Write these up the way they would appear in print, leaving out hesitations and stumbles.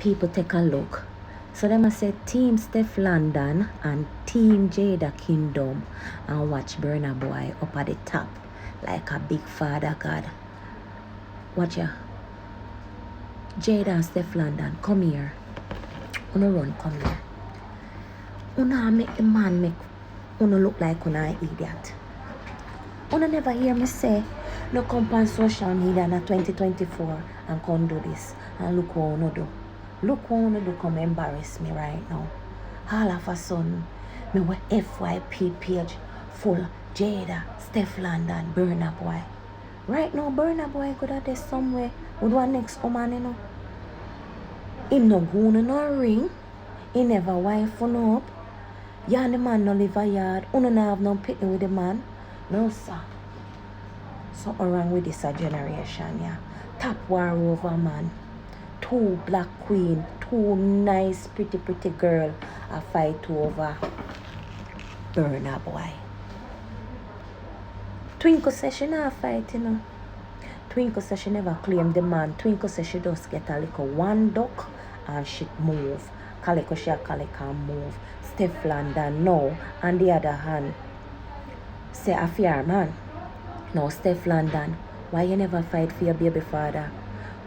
people take a look. So them a say Team Stefflon and Team Jada Kingdom and watch Burna Boy up at the top like a big father God. Watch ya. Jada and Stefflon, come here. Uno run, come here. Una make the man make Uno look like una idiot. Una never hear me say no come on social media in 2024 and come do this. And look what Uno do. Look what Uno do come embarrass me right now. All of a sudden, me with FYP page full Jada, Stefflon and Burna Boy. Right now, Burna Boy could have this somewhere with one next woman, you know. Him no go no ring. He never wife no up. Yeah, the man no live a yard. Uno no have no picnic with the man. No, sir. Something wrong with this generation, yeah. Top war over man. 2 black queen, 2 nice, pretty girl a fight over Burna Boy. Twinkle says she not fight, you know. Twinkle says she never claimed the man. Twinkle says she just get a little one duck and she move. Calico she and move. Stefflon no. On the other hand, say a fear man. No, Stefflon, why you never fight for your baby father?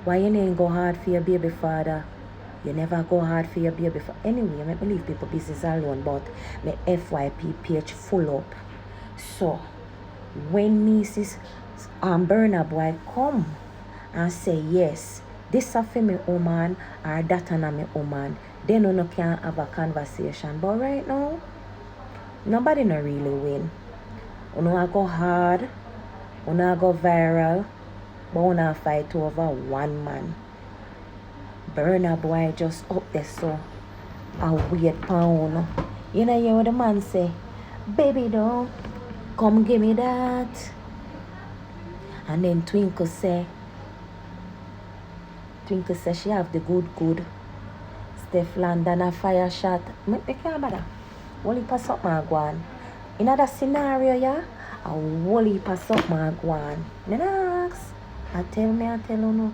Why you ain't go hard for your baby father? You never go hard for your baby father. Anyway, I believe people business alone, but my FYP page full up. So, when nieces and Burna Boy come and say, yes, this a for me woman or that a me woman, then you can have a conversation. But right now, nobody no really win. You know I go hard, you know I go viral, but you know fight over one man. Burna Boy just up there so a weird pound. You know hear what the man say? Baby don't come give me that. And then Twinkle say she have the good. Stefflon a fire shot. Me can't bother. Whole heap of something a go on. In that scenario, yeah, a whole heap of something a go on. Me not ask. I tell you no.